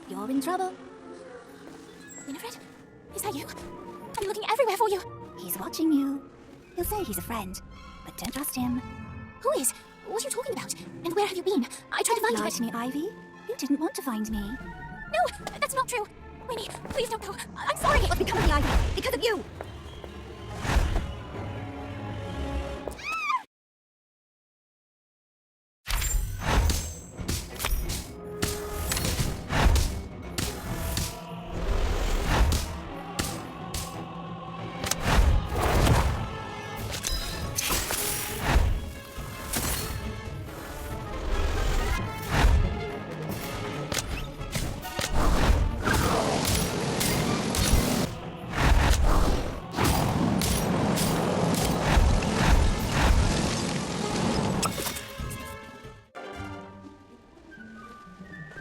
You're in trouble. Winifred? Is that you? I'm looking everywhere for you. He's watching you. He'll say he's a friend, but don't trust him. Who is? What are you talking about? And where have you been? I tried to find you. Lie to me, Ivy. You didn't want to find me. No, that's not true. Winnie, please don't go. I'm sorry. What's become of me, Ivy? Because of you.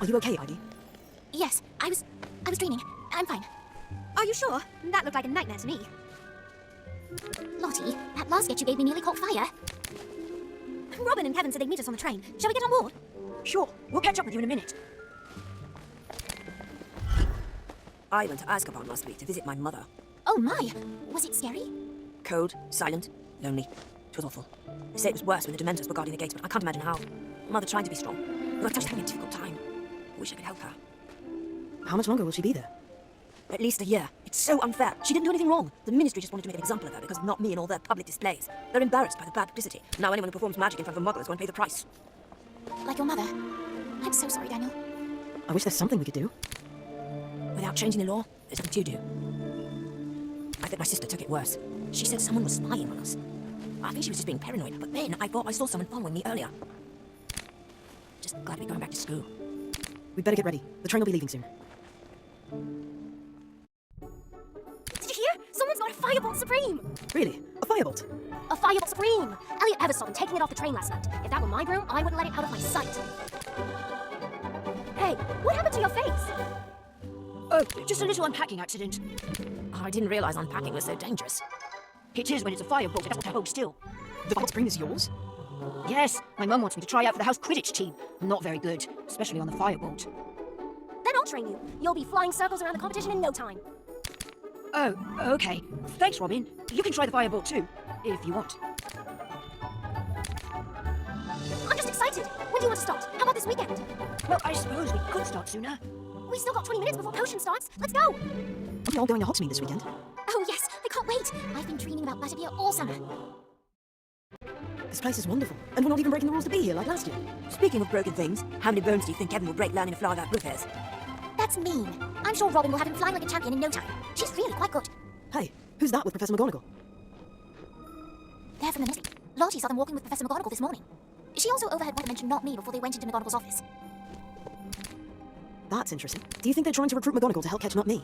Are you okay, Ivy? Yes, I was dreaming. I'm fine. Are you sure? That looked like a nightmare to me. Lottie, that last sketch you gave me nearly caught fire. Robin and Kevin said they'd meet us on the train. Shall we get on board? Sure, we'll catch up with you in a minute. I went to Azkaban last week to visit my mother. Oh my! Was it scary? Cold, silent, lonely. It was awful. They say it was worse when the Dementors were guarding the gates, but I can't imagine how. Mother tried to be strong, but I was having a difficult time. I wish I could help her. How much longer will she be there? At least a year. It's so unfair. She didn't do anything wrong. The Ministry just wanted to make an example of her because of not me and all their public displays. They're embarrassed by the bad publicity. Now anyone who performs magic in front of a Muggle is going to pay the price. Like your mother. I'm so sorry, Daniel. I wish there's something we could do. Without changing the law, there's nothing to do. I think my sister took it worse. She said someone was spying on us. I think she was just being paranoid, but then I thought I saw someone following me earlier. Just glad to be going back to school. We'd better get ready. The train will be leaving soon. Did you hear? Someone's got a Firebolt Supreme! Really? A firebolt? A Firebolt Supreme! Elliot ever saw them taking it off the train last night. If that were my broom, I wouldn't let it out of my sight. Hey, what happened to your face? Oh, just a little unpacking accident. I didn't realize unpacking was so dangerous. It is when it's a firebolt, it doesn't hold still. The firebolt Supreme is yours? Yes, my mum wants me to try out for the house Quidditch team. I'm not very good, especially on the firebolt. Then I'll train you. You'll be flying circles around the competition in no time. Oh, okay. Thanks, Robin. You can try the firebolt too, if you want. I'm just excited. When do you want to start? How about this weekend? Well, I suppose we could start sooner. We still got 20 minutes before potion starts. Let's go! Are we all going to Hogsmeade this weekend? Oh yes, I can't wait. I've been dreaming about Butterbeer all summer. This place is wonderful, and we're not even breaking the rules to be here like last year. Speaking of broken things, how many bones do you think Kevin will break learning to fly without roof hairs? That's mean. I'm sure Robin will have him flying like a champion in no time. She's really quite good. Hey, who's that with Professor McGonagall? They're from the Ministry. Lottie saw them walking with Professor McGonagall this morning. She also overheard Robin mention not me before they went into McGonagall's office. That's interesting. Do you think they're trying to recruit McGonagall to help catch not me?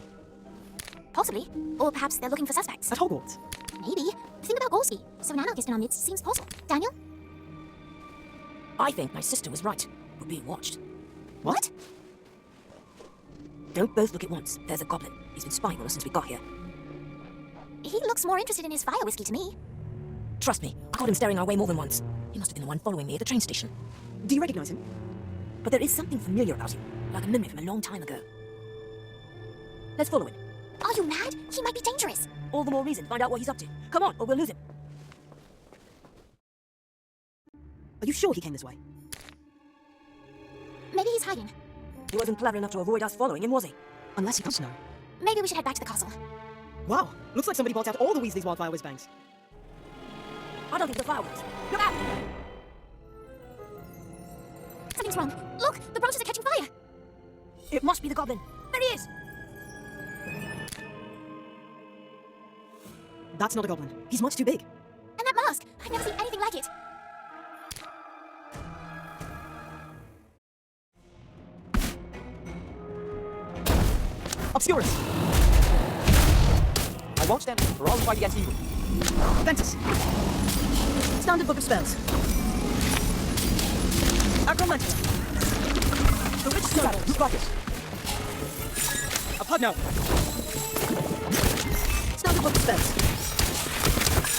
Possibly. Or perhaps they're looking for suspects. At Hogwarts? Maybe. Think about Gorski. So an anarchist in our midst seems possible. Daniel? I think my sister was right. We're being watched. What? Don't both look at once. There's a goblin. He's been spying on us since we got here. He looks more interested in his fire whiskey to me. Trust me, I caught him staring our way more than once. He must have been the one following me at the train station. Do you recognize him? But there is something familiar about him, like a memory from a long time ago. Let's follow him. Are you mad? He might be dangerous. All the more reason to find out what he's up to. Come on, or we'll lose him. Are you sure he came this way? Maybe he's hiding. He wasn't clever enough to avoid us following him, was he? Unless he does know. Maybe we should head back to the castle. Wow, looks like somebody bought out all the Weasley's wildfire whiz-bangs. I don't think the fireworks. Look out! Something's wrong. Look, the branches are catching fire. It must be the goblin. There he is! That's not a goblin. He's much too big. And that mask. I've never seen anything like it. Obscurus! I won't stand for all who fight against evil. Ventus! Standard Book of Spells. Acromantula. The Witch Stone. Ruckus. A Pugno. Standard Book of Spells.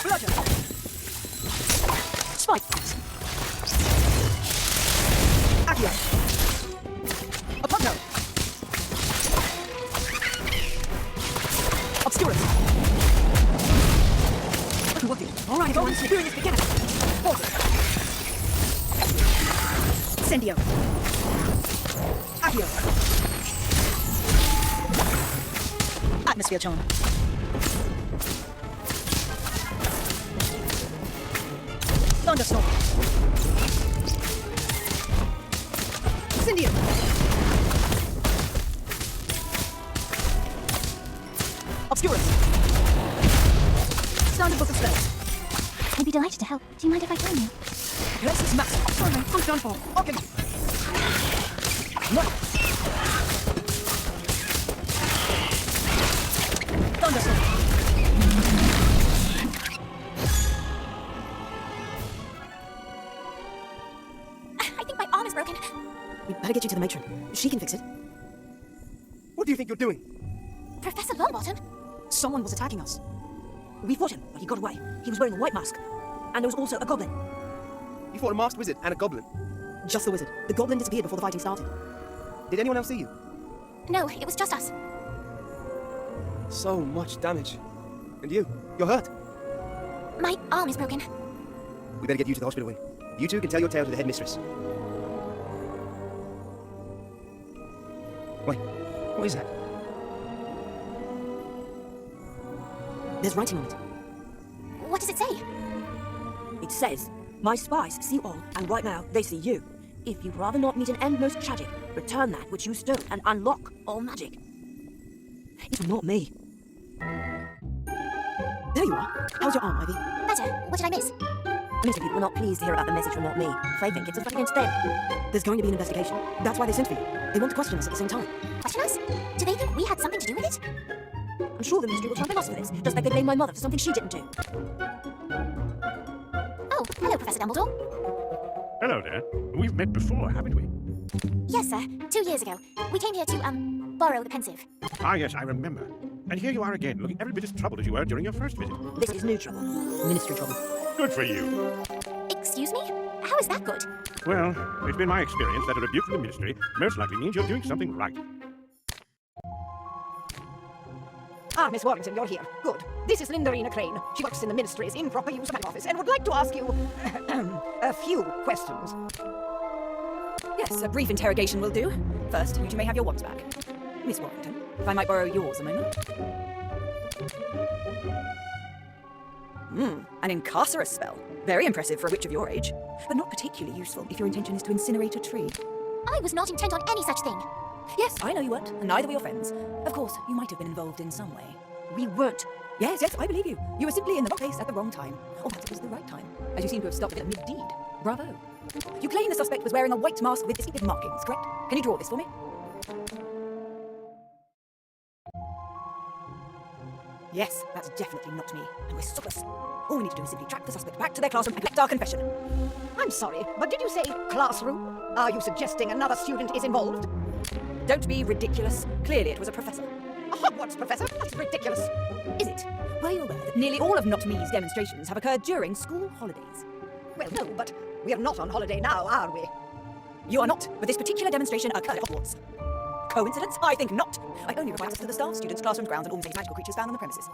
Bludgeon. Spike. Accio. A Pugno. Incendio. Accio. Atmosphere charm. Thunderstorm. Incendio. Obscurus. Standard book of spells. I'd be delighted to help. Do you mind if I join you? Glacis Max. Sorry, I'm done for. Okay. No. Thunderstorm. I think my arm is broken. We'd better get you to the matron. She can fix it. What do you think you're doing? Professor Longbottom? Someone was attacking us. We fought him, but he got away. He was wearing a white mask. And there was also a goblin. You fought a masked wizard and a goblin. Just the wizard. The goblin disappeared before the fighting started. Did anyone else see you? No, it was just us. So much damage. And you're hurt. My arm is broken. We better get you to the hospital wing. You two can tell your tale to the headmistress. Wait, what is that? There's writing on it. What does it say? It says, "My spies see all, and right now they see you. If you'd rather not meet an end most tragic, return that which you stole and unlock all magic." It's not me. There you are. How's your arm, Ivy? Better. What did I miss? Many people were not pleased to hear about the message from not me. They think it's a fight against them. There's going to be an investigation. That's why they sent for you. They want to question us at the same time. Question us? Do they think we had something to do with it? I'm sure the ministry will try to blame us for this, just like they blame my mother for something she didn't do. Oh, hello, Professor Dumbledore. Hello there. We've met before, haven't we? Yes, sir. 2 years ago. We came here to, borrow the pensive. Ah, yes, I remember. And here you are again, looking every bit as troubled as you were during your first visit. This is new trouble. Ministry trouble. Good for you. Excuse me? How is that good? Well, it's been my experience that a rebuke from the ministry most likely means you're doing something right. Ah, Miss Warrington, you're here. Good. This is Lindarina Crane. She works in the Ministry's improper use of my office and would like to ask you a few questions. Yes, a brief interrogation will do. First, you two may have your wands back. Miss Warrington, if I might borrow yours a moment. An incarcerous spell. Very impressive for a witch of your age, but not particularly useful if your intention is to incinerate a tree. I was not intent on any such thing. Yes, I know you weren't, and neither were your friends. Of course, you might have been involved in some way. We weren't. Yes, I believe you. You were simply in the wrong place at the wrong time. Or perhaps it was the right time, as you seem to have stopped it at mid-deed. Bravo. You claim the suspect was wearing a white mask with distinctive markings, correct? Can you draw this for me? Yes, that's definitely not me, and we're stopless. All we need to do is simply track the suspect back to their classroom and collect our confession. I'm sorry, but did you say classroom? Are you suggesting another student is involved? Don't be ridiculous. Clearly it was a professor. A Hogwarts professor? That's ridiculous. Is it? Were you aware that nearly all of Not Me's demonstrations have occurred during school holidays? Well, no, but we're not on holiday now, are we? You are not, but this particular demonstration occurred at Hogwarts. Coincidence? I think not. I only require access to the staff, students, classrooms, grounds, and all magical creatures found on the premises.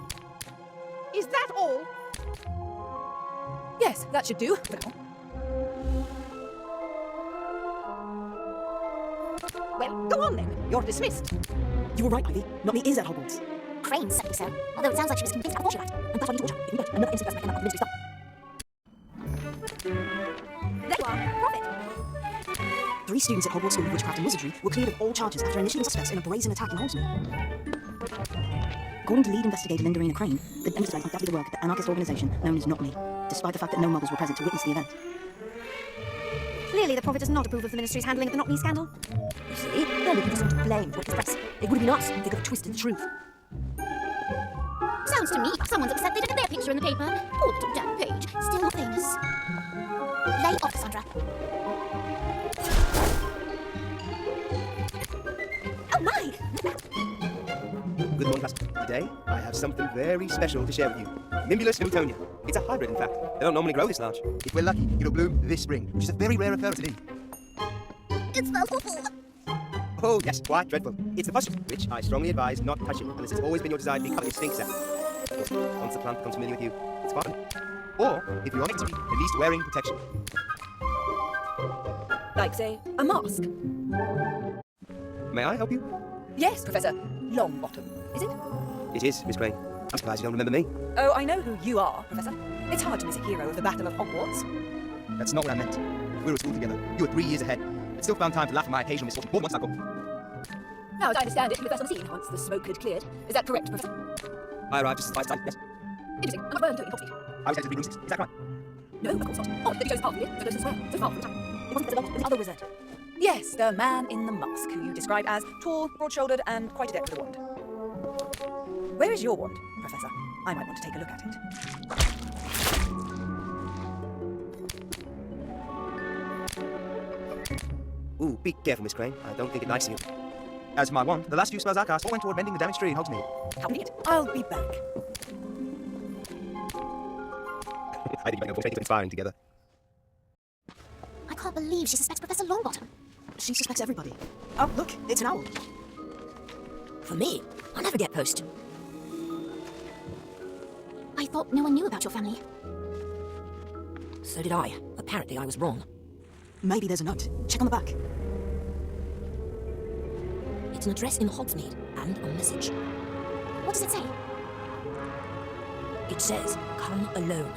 Is that all? Yes, that should do for now. Well, go on then. You're dismissed. You were right, Ivy. Not me is at Hogwarts. Crane said so. Although it sounds like she was convinced of what she liked. And that's why we need to watch out. If we don't, another incident that's making up the ministry stuff. There you are. Profit. 3 students at Hogwarts School of Witchcraft and Wizardry were cleared of all charges after initiating suspects in a brazen attack in Hogsmeade. According to lead investigator Lindarina Crane, the demonstrators undoubtedly the work of the anarchist organisation known as Not Me, despite the fact that no muggles were present to witness the event. Clearly, the Prophet does not approve of the Ministry's handling of the Not Me scandal. You see, they're looking for someone to blame for the press. It would have been us if they could have twisted the truth. Sounds to me like someone's upset they didn't get their picture in the paper. Poor little damn page. Still not famous. Lay off, Cassandra. Oh my! Good morning, class. Today, I have something very special to share with you. Nimbulus newtonia. It's a hybrid, in fact. They don't normally grow this large. If we're lucky, it'll bloom this spring, which is a very rare occurrence indeed. It smells awful. Oh, yes, quite dreadful. It's the pustule, which I strongly advise not touching, unless it's always been your desire to be covered in stink sap. Of course, once the plant becomes familiar with you, it's fine. Or, if you want it to be, at least wearing protection. Like, say, a mask. May I help you? Yes, Professor Longbottom, is it? It is, Miss Crane. I'm surprised you don't remember me. Oh, I know who you are, Professor. It's hard to miss a hero of the Battle of Hogwarts. That's not what I meant. We were at school together. You were 3 years ahead. But still found time to laugh at my occasional misfortune. More than once, Now, as I understand it, you were first on scene once the smoke had cleared. Is that correct, Professor? I arrived just as I yes. Interesting. And what were you doing in Hogsmeade? I was headed to the Green Is that right? No, of course not. Odd that you chose path here, so close to the square, so far from the town. It wasn't Professor Longbottom, it was the other wizard. Yes, the man in the mask, who you describe as tall, broad-shouldered, and quite adept with a wand. Where is your wand, Professor? I might want to take a look at it. Ooh, be careful, Miss Crane. I don't think it nice of you. As for my wand, the last few spells I cast all went toward mending the damaged tree in Hogsmeade. How convenient. I'll be back. I think you might go for inspiring together. I can't believe she suspects Professor Longbottom. She suspects everybody. Oh, look, it's an owl. For me, I'll never get post. I thought no one knew about your family. So did I. Apparently I was wrong. Maybe there's a note. Check on the back. It's an address in Hogsmeade and a message. What does it say? It says, come alone.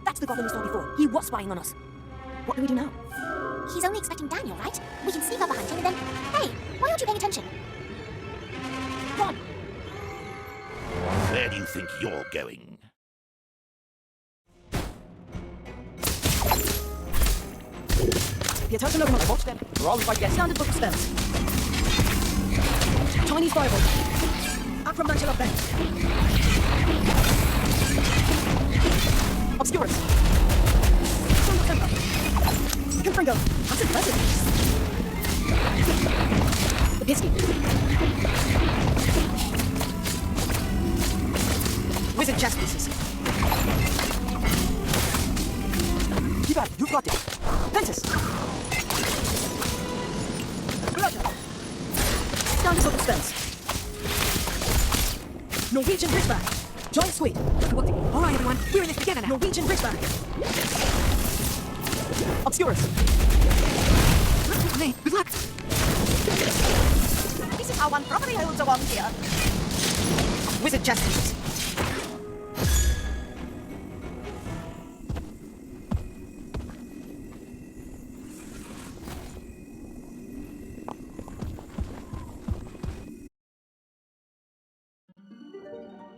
That's the goblin we saw before. He was spying on us. What do we do now? He's only expecting Daniel, right? We can sneak up behind him and then... Hey, why aren't you paying attention? Run! Where do you think you're going? The attack and overnight watch them. We're always like get standard book of spells. Tiny fireball. Acromantula bend. Obscurus. Thunder temper. Confringo. That's impressive. The Pisky. Wizard chess pieces. Keep at it. You've got it. Ventus. Bludgeon. Standard book of spells. Norwegian Ridgeback. Giant Squid. All right, everyone. We're in this together now. Norwegian Ridgeback. Obscurus. Hey, good luck! This is how one properly holds a wand here. Wizard chess pieces.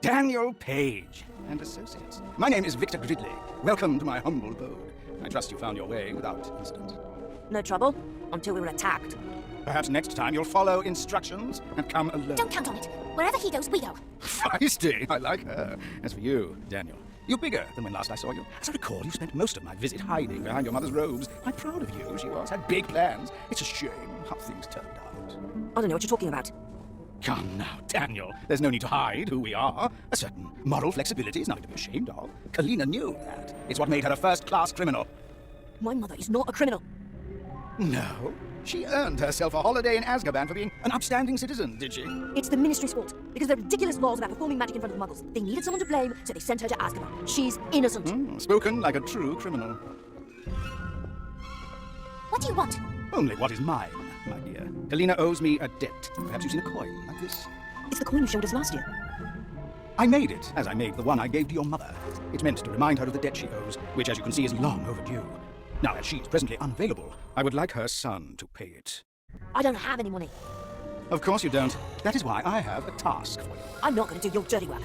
Daniel Page and Associates. My name is Victor Gridley. Welcome to my humble abode. I trust you found your way without incident. No trouble, until we were attacked. Perhaps next time you'll follow instructions and come alone. Don't count on it. Wherever he goes, we go. Feisty. I like her. As for you, Daniel, you're bigger than when last I saw you. As I recall, you spent most of my visit hiding behind your mother's robes. I'm proud of you. She had big plans. It's a shame how things turned out. I don't know what you're talking about. Come now, Daniel. There's no need to hide who we are. A certain moral flexibility is nothing to be ashamed of. Kalina knew that. It's what made her a first-class criminal. My mother is not a criminal. No. She earned herself a holiday in Azkaban for being an upstanding citizen, did she? It's the Ministry's fault, because of their ridiculous laws about performing magic in front of the Muggles. They needed someone to blame, so they sent her to Azkaban. She's innocent. Spoken like a true criminal. What do you want? Only what is mine, my dear. Kalina owes me a debt. Perhaps you've seen a coin like this. It's the coin you showed us last year. I made it, as I made the one I gave to your mother. It's meant to remind her of the debt she owes, which, as you can see, is long overdue. Now, as she's presently unavailable, I would like her son to pay it. I don't have any money. Of course you don't. That is why I have a task for you. I'm not going to do your dirty work.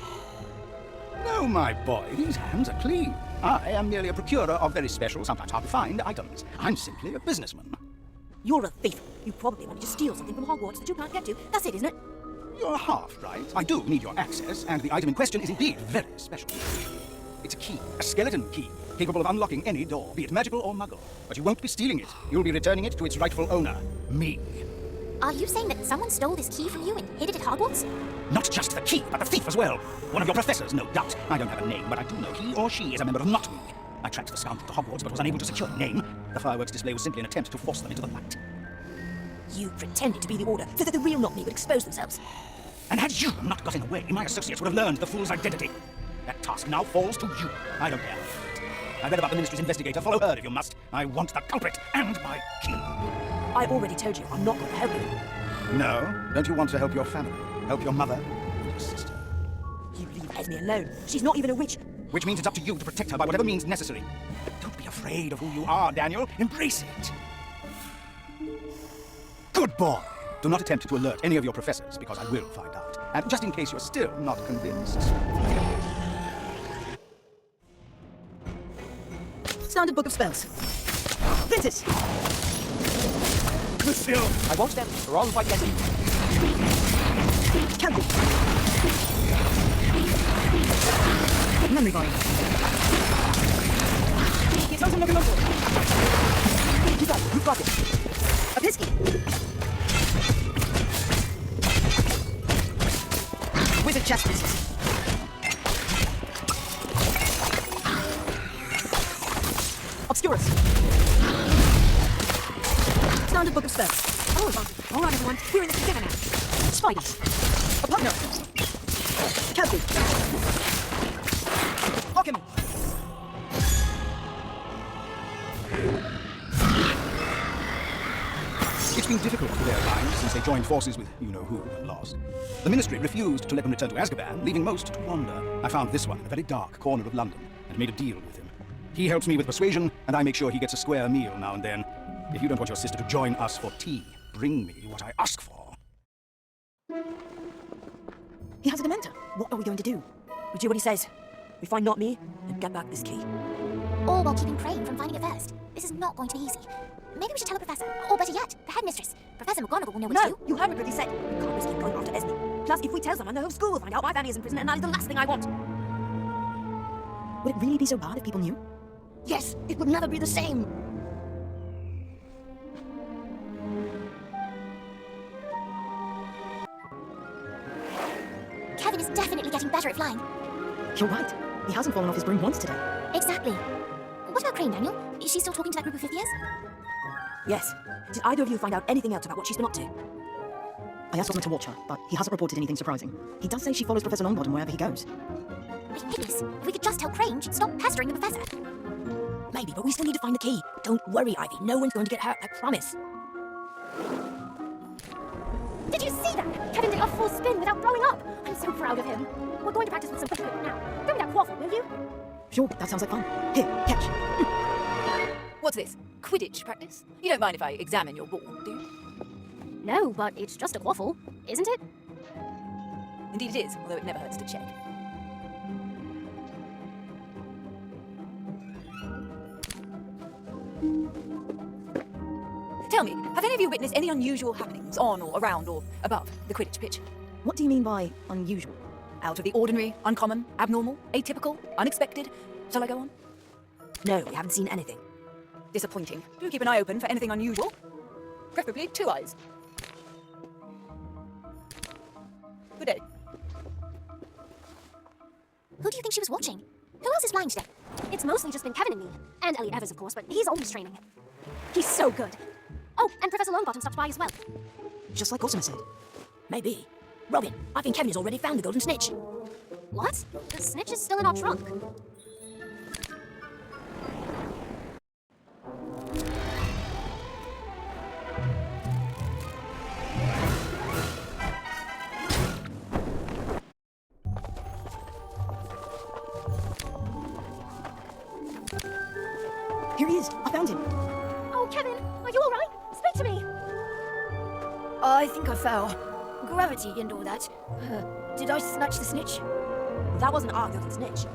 No, my boy, these hands are clean. I am merely a procurer of very special, sometimes hard to find items. I'm simply a businessman. You're a thief. You probably wanted to steal something from Hogwarts that you can't get to. That's it, isn't it? You're half right. I do need your access, and the item in question is indeed very special. It's a key, a skeleton key, capable of unlocking any door, be it magical or muggle. But you won't be stealing it. You'll be returning it to its rightful owner, me. Are you saying that someone stole this key from you and hid it at Hogwarts? Not just the key, but the thief as well. One of your professors, no doubt. I don't have a name, but I do know he or she is a member of Not Me. I tracked the scoundrel to Hogwarts, but was unable to secure a name. The fireworks display was simply an attempt to force them into the light. You pretended to be the Order, so that the real Not Me would expose themselves. And had you not got in the way, my associates would have learned the fool's identity. That task now falls to you. I don't care. I read about the Ministry's investigator. Follow her if you must. I want the culprit and my key. I already told you I'm not going to help you. No? Don't you want to help your family? Help your mother and your sister? You leave Esme alone. She's not even a witch. Which means it's up to you to protect her by whatever means necessary. Don't be afraid of who you are, Daniel. Embrace it. Good boy. Do not attempt to alert any of your professors, because I will find out. And just in case you're still not convinced. Standard book of spells. Princess! Still, I won't stand wrong by Esme. Candy! Memory vine. It's also looking over. You've got it. A pisky. Wizard chess pieces. Obscurus. Standard book of spells. Oh, all right, everyone. We're in this together now. Spiders. A partner. Cadby. Alchemy. it's been difficult for their lines since they joined forces with you-know-who and lost. The Ministry refused to let them return to Azkaban, leaving most to wander. I found this one in a very dark corner of London and made a deal with him. He helps me with persuasion, and I make sure he gets a square meal now and then. If you don't want your sister to join us for tea, bring me what I ask for. He has a Dementor. What are we going to do? We do what he says. We find not me and get back this key. All while keeping Crane from finding it first. This is not going to be easy. Maybe we should tell the Professor, or better yet, the Headmistress. Professor McGonagall will know what to do. You heard what he said. We can't risk going after Esme. Plus, if we tell someone, the whole school will find out my family is in prison, and that is the last thing I want. Would it really be so bad if people knew? Yes, it would never be the same. Kevin is definitely getting better at flying. You're right. He hasn't fallen off his broom once today. Exactly. What about Crane, Daniel? Is she still talking to that group of fifth years? Yes. Did either of you find out anything else about what she's been up to? I asked Osmer to watch her, but he hasn't reported anything surprising. He does say she follows Professor Longbottom wherever he goes. My goodness, if we could just tell Crane she'd stop pestering the Professor. Maybe, but we still need to find the key. Don't worry, Ivy. No one's going to get hurt, I promise. Did you see that? Kevin did a full spin without throwing up. I'm so proud of him. We're going to practice with some footwork now. Throw me that quaffle, will you? Sure, that sounds like fun. Here, catch. What's this? Quidditch practice? You don't mind if I examine your ball, do you? No, but it's just a quaffle, isn't it? Indeed it is, although it never hurts to check. Tell me, have any of you witnessed any unusual happenings on or around or above the Quidditch pitch? What do you mean by unusual? Out of the ordinary, uncommon, abnormal, atypical, unexpected? Shall I go on? No, we haven't seen anything. Disappointing. Do keep an eye open for anything unusual. Preferably 2 eyes. Good day. Who do you think she was watching? Who else is flying today? It's mostly just been Kevin and me. And Elliot Evers, of course, but he's always training. He's so good. Oh, and Professor Longbottom stopped by as well. Just like Osmer said. Maybe. Robin, I think Kevin has already found the golden snitch. What? The snitch is still in our trunk. Here he is. I found him. Oh, Kevin, are you all right? Speak to me. I think I fell. Gravity and all that. Did I snatch the snitch? That wasn't our golden snitch.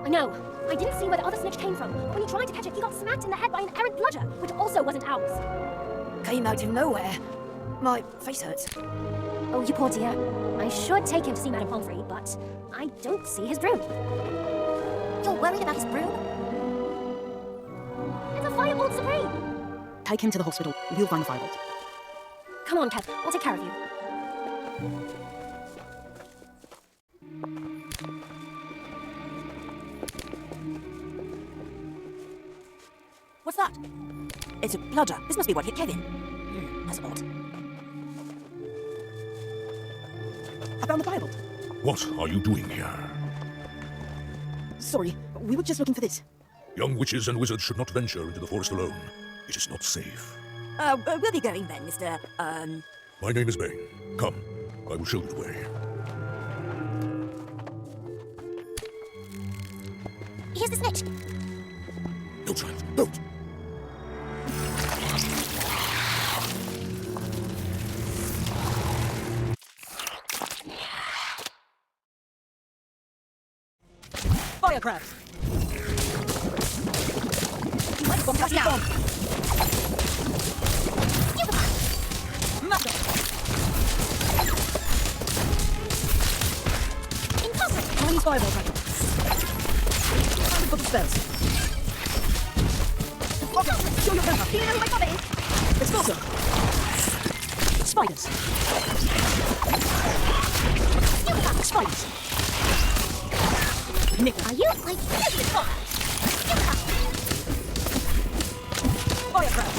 I know. I didn't see where the other snitch came from. When he tried to catch it, he got smacked in the head by an errant bludger, which also wasn't ours. Came out of nowhere. My face hurts. Oh, you poor dear. I should take him to see Madame Pomfrey, but I don't see his broom. You're worried about his broom? It's a Firebolt Supreme! Take him to the hospital. We'll find the Firebolt. Come on, Kev. I'll take care of you. What's that? It's a bludger. This must be what hit Kevin. That's odd. I found the Firebolt. What are you doing here? Sorry, we were just looking for this. Young witches and wizards should not venture into the forest alone. It is not safe. We'll be going then, Mr. My name is Bane. Come, I will show you the way. Here's the snitch. No, child, don't! Firecraft! Bombastic bomb! Master! Impossible! Chinese fireball dragon. Standard book of spells. Okay, show your power. Do you know who my cover is? Expulsor. Spiders. Spiders. Nick. Are you? I knew you caught. Firecraft.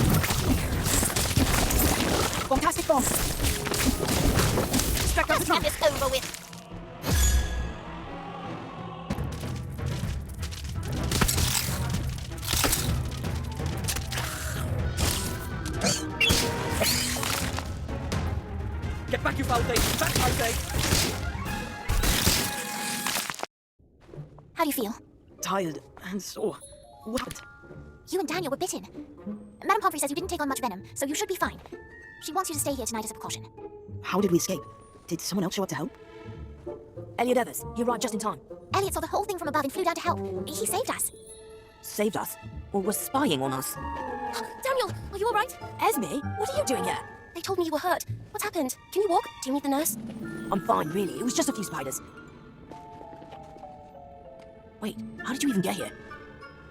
Bombastic bomb. Strike out the Let's trunk. get this over with. Get back, you foul thing! Back, I say! How do you feel? Tired and sore. What happened? You and Daniel were bitten. Madame Pomfrey says you didn't take on much venom, so you should be fine. She wants you to stay here tonight as a precaution. How did we escape? Did someone else show up to help? Elliot Evers, you arrived just in time. Elliot saw the whole thing from above and flew down to help. He saved us. Saved us? Or was spying on us? Daniel, are you all right? Esme, what are you doing here? They told me you were hurt. What's happened? Can you walk? Do you need the nurse? I'm fine, really. It was just a few spiders. Wait, how did you even get here?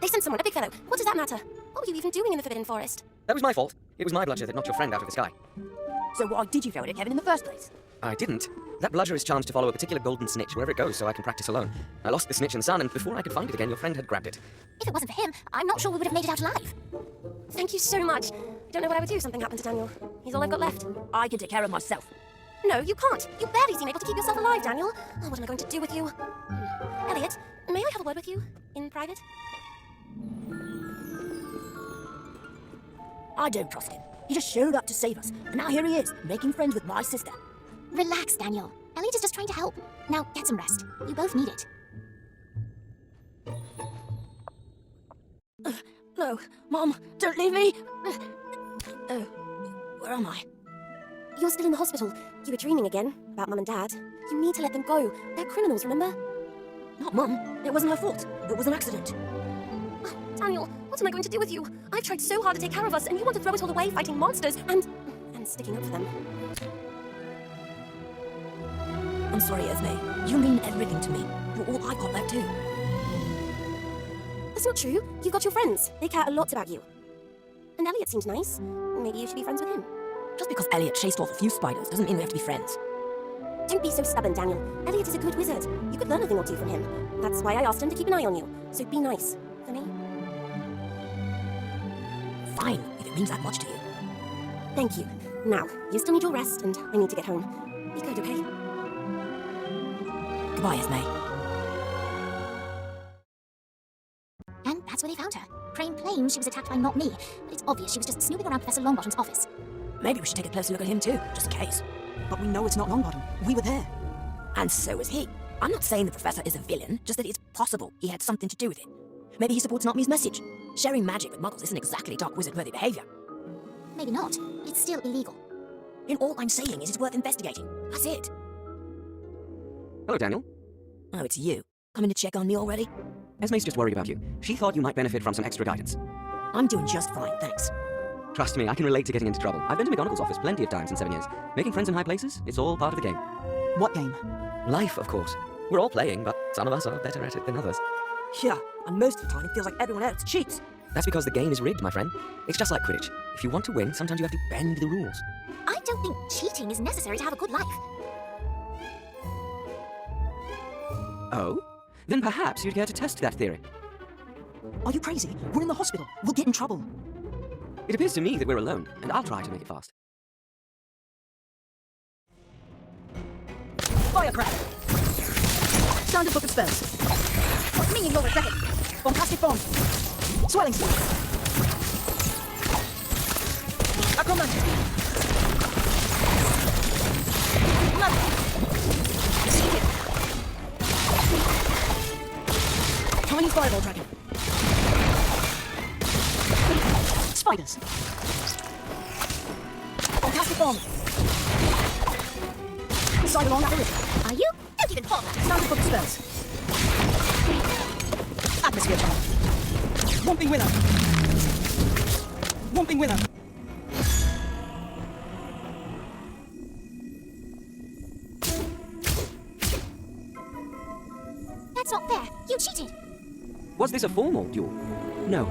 They sent someone, a big fellow. What does that matter? What were you even doing in the Forbidden Forest? That was my fault. It was my bludger that knocked your friend out of the sky. So why did you throw it at Kevin in the first place? I didn't. That bludger is charged to follow a particular golden snitch wherever it goes so I can practice alone. I lost the snitch in the sun, and before I could find it again, your friend had grabbed it. If it wasn't for him, I'm not sure we would have made it out alive. Thank you so much. Don't know what I would do if something happened to Daniel. He's all I've got left. I can take care of myself. No, you can't. You barely seem able to keep yourself alive, Daniel. Oh, what am I going to do with you? Elliot, may I have a word with you? In private? I don't trust him. He just showed up to save us, and now here he is, making friends with my sister. Relax, Daniel. Elliot is just trying to help. Now, get some rest. You both need it. No, Mom, don't leave me! Oh, where am I? You're still in the hospital. You were dreaming again about Mum and Dad. You need to let them go. They're criminals, remember? Not Mum. It wasn't her fault. It was an accident. Oh, Daniel, what am I going to do with you? I've tried so hard to take care of us, and you want to throw it all away fighting monsters and sticking up for them. I'm sorry, Esme. You mean everything to me. You're all I've got left too. That's not true. You've got your friends. They care a lot about you. And Elliot seems nice. Maybe you should be friends with him. Just because Elliot chased off a few spiders doesn't mean we have to be friends. Don't be so stubborn, Daniel. Elliot is a good wizard. You could learn a thing or two from him. That's why I asked him to keep an eye on you. So be nice. For me. Fine, if it means that much to you. Thank you. Now, you still need your rest, and I need to get home. Be good, okay? Goodbye, Esme. And that's where they found her. Crane claims she was attacked by not me, but it's obvious she was just snooping around Professor Longbottom's office. Maybe we should take a closer look at him too, just in case. But we know it's not Longbottom. We were there. And so was he. I'm not saying the Professor is a villain, just that it's possible he had something to do with it. Maybe he supports Not Me's message. Sharing magic with muggles isn't exactly dark wizard-worthy behavior. Maybe not, but it's still illegal. And all I'm saying is it's worth investigating. That's it. Hello, Daniel. Oh, it's you. Coming to check on me already? Esme's just worried about you. She thought you might benefit from some extra guidance. I'm doing just fine, thanks. Trust me, I can relate to getting into trouble. I've been to McGonagall's office plenty of times in 7 years. Making friends in high places, it's all part of the game. What game? Life, of course. We're all playing, but some of us are better at it than others. Yeah, and most of the time it feels like everyone else cheats. That's because the game is rigged, my friend. It's just like Quidditch. If you want to win, sometimes you have to bend the rules. I don't think cheating is necessary to have a good life. Oh? Then perhaps you'd care to test that theory. Are you crazy? We're in the hospital. We'll get in trouble. It appears to me that we're alone, and I'll try to make it fast. Firecraft! Standard book of spells. What's meaning you're regretting? Bombastic bomb. Swelling speed. Acromantic. Tiny fireball dragon. Spiders. Bombastic bomb. Side along at the river. Are you? Don't even bother. Standard book of spells. Atmosphere channel. Whomping winner. Whomping winner. That's not fair. You cheated. Was this a formal duel? No.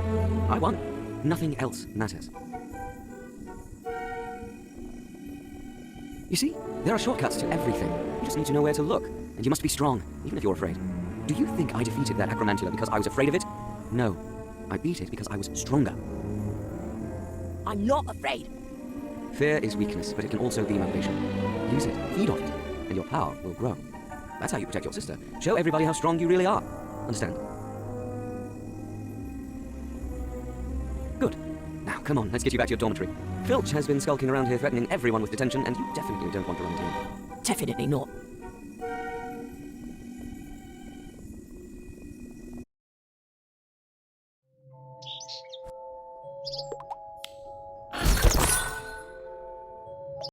I won. Nothing else matters. You see, there are shortcuts to everything. You just need to know where to look. And you must be strong, even if you're afraid. Do you think I defeated that acromantula because I was afraid of it? No. I beat it because I was stronger. I'm not afraid. Fear is weakness, but it can also be motivation. Use it, feed off it, and your power will grow. That's how you protect your sister. Show everybody how strong you really are. Understand? Good. Now, come on, let's get you back to your dormitory. Filch has been skulking around here threatening everyone with detention, and you definitely don't want to run into him. Definitely not.